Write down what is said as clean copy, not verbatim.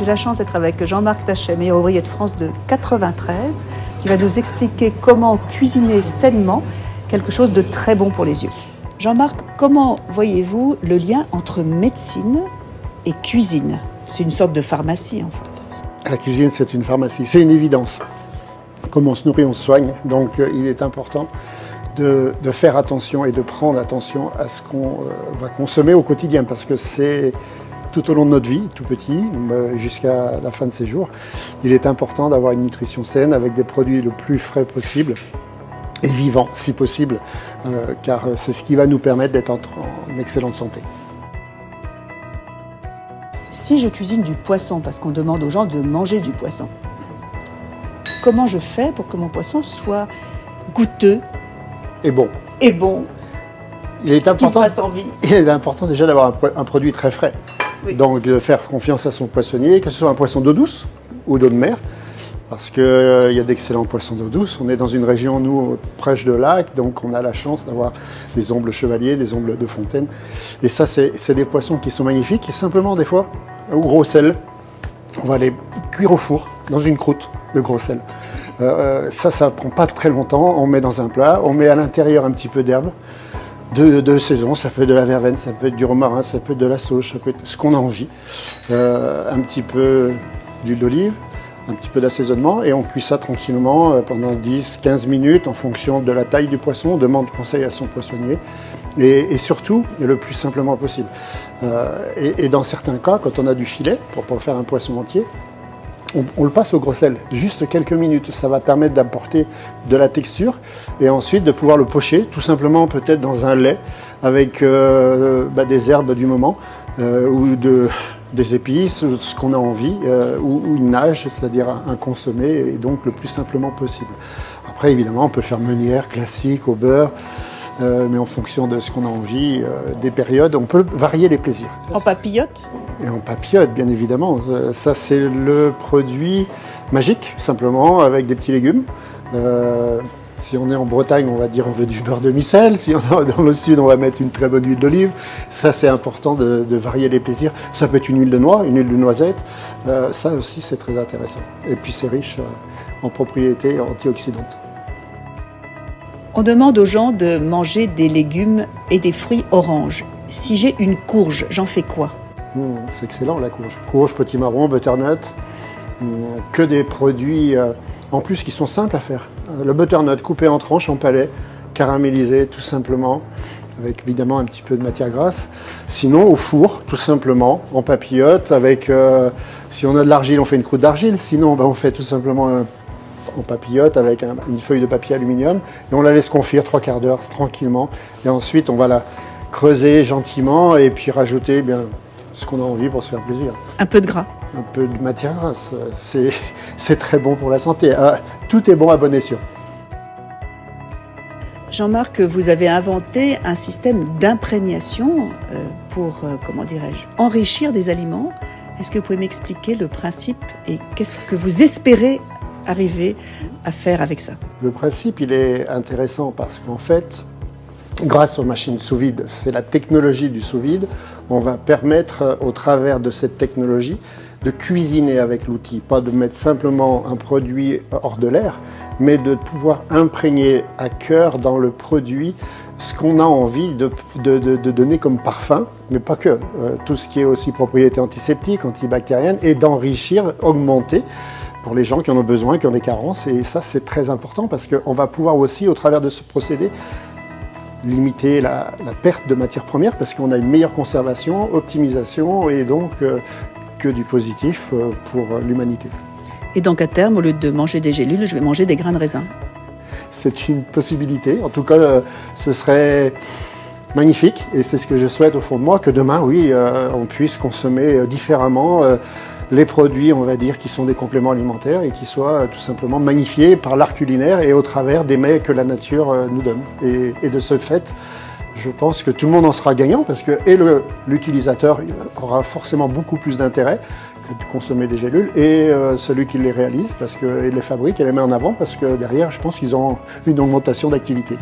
J'ai la chance d'être avec Jean-Marc Tachet, meilleur ouvrier de France de 93, qui va nous expliquer comment cuisiner sainement quelque chose de très bon pour les yeux. Jean-Marc, comment voyez-vous le lien entre médecine et cuisine? C'est une sorte de pharmacie en fait. La cuisine, c'est une pharmacie, c'est une évidence. Comme on se nourrit, on se soigne, donc il est important de faire attention et de prendre attention à ce qu'on va consommer au quotidien, parce que c'est tout au long de notre vie, tout petit, jusqu'à la fin de ses jours, il est important d'avoir une nutrition saine avec des produits le plus frais possible et vivants, si possible, car c'est ce qui va nous permettre d'être en excellente santé. Si je cuisine du poisson, parce qu'on demande aux gens de manger du poisson, comment je fais pour que mon poisson soit goûteux et bon? Et bon, il est important, qu'il me fasse envie. Il est important déjà d'avoir un produit très frais. Oui. Donc de faire confiance à son poissonnier, que ce soit un poisson d'eau douce ou d'eau de mer, parce qu'il y a d'excellents poissons d'eau douce. On est dans une région, nous, proche de lac, donc on a la chance d'avoir des ombles chevaliers, des ombles de fontaine. Et ça, c'est des poissons qui sont magnifiques. Et simplement, des fois, au gros sel, on va les cuire au four, dans une croûte de gros sel. Ça prend pas très longtemps. On met dans un plat, on met à l'intérieur un petit peu d'herbe de saison. Ça peut être de la verveine, ça peut être du romarin, ça peut être de la sauge, ça peut être ce qu'on a envie. Un petit peu d'huile d'olive, un petit peu d'assaisonnement, et on cuit ça tranquillement pendant 10-15 minutes en fonction de la taille du poisson. On demande conseil à son poissonnier, et surtout le plus simplement possible. Et dans certains cas, quand on a du filet, pour faire un poisson entier, on le passe au gros sel, juste quelques minutes. Ça va permettre d'apporter de la texture et ensuite de pouvoir le pocher, tout simplement peut-être dans un lait avec des herbes du moment ou des épices, ce qu'on a envie, ou une nage, c'est-à-dire un consommé, et donc le plus simplement possible. Après, évidemment, on peut faire meunière classique au beurre, mais en fonction de ce qu'on a envie, des périodes, on peut varier les plaisirs. En papillote? Et en papillote, bien évidemment. Ça, c'est le produit magique, simplement, avec des petits légumes. Si on est en Bretagne, on va dire on veut du beurre de micelle. Si on est dans le sud, on va mettre une très bonne huile d'olive. Ça, c'est important de varier les plaisirs. Ça peut être une huile de noix, une huile de noisette. Ça aussi, c'est très intéressant. Et puis, c'est riche en propriétés antioxydantes. On demande aux gens de manger des légumes et des fruits oranges. Si j'ai une courge, j'en fais quoi? C'est excellent la courge. Courge, potimarron, butternut, que des produits en plus qui sont simples à faire. Le butternut coupé en tranches, en palais, caramélisé tout simplement, avec évidemment un petit peu de matière grasse. Sinon au four, tout simplement, en papillote, avec, si on a de l'argile, on fait une croûte d'argile. Sinon on fait tout simplement en papillote avec une feuille de papier aluminium et on la laisse confire 3/4 d'heure tranquillement. Et ensuite on va la creuser gentiment et puis rajouter ce qu'on a envie pour se faire plaisir. Un peu de gras. Un peu de matière grasse, c'est très bon pour la santé. Tout est bon à bon escient. Jean-Marc, vous avez inventé un système d'imprégnation pour, enrichir des aliments. Est-ce que vous pouvez m'expliquer le principe et qu'est-ce que vous espérez arriver à faire avec ça? Le principe, il est intéressant parce qu'en fait, grâce aux machines sous vide, c'est la technologie du sous vide, on va permettre au travers de cette technologie de cuisiner avec l'outil, pas de mettre simplement un produit hors de l'air, mais de pouvoir imprégner à cœur dans le produit ce qu'on a envie de donner comme parfum, mais pas que, tout ce qui est aussi propriétés antiseptiques, antibactériennes, et d'enrichir, augmenter pour les gens qui en ont besoin, qui ont des carences, et ça c'est très important parce qu'on va pouvoir aussi, au travers de ce procédé, limiter la perte de matières premières parce qu'on a une meilleure conservation, optimisation et donc que du positif pour l'humanité. Et donc à terme, au lieu de manger des gélules, je vais manger des grains de raisin. C'est une possibilité, en tout cas ce serait magnifique et c'est ce que je souhaite au fond de moi, que demain, oui, on puisse consommer différemment les produits, on va dire, qui sont des compléments alimentaires et qui soient tout simplement magnifiés par l'art culinaire et au travers des mets que la nature nous donne. Et de ce fait, je pense que tout le monde en sera gagnant parce que l'utilisateur aura forcément beaucoup plus d'intérêt que de consommer des gélules et celui qui les réalise parce que, et les fabrique et les met en avant parce que derrière, je pense qu'ils ont une augmentation d'activité.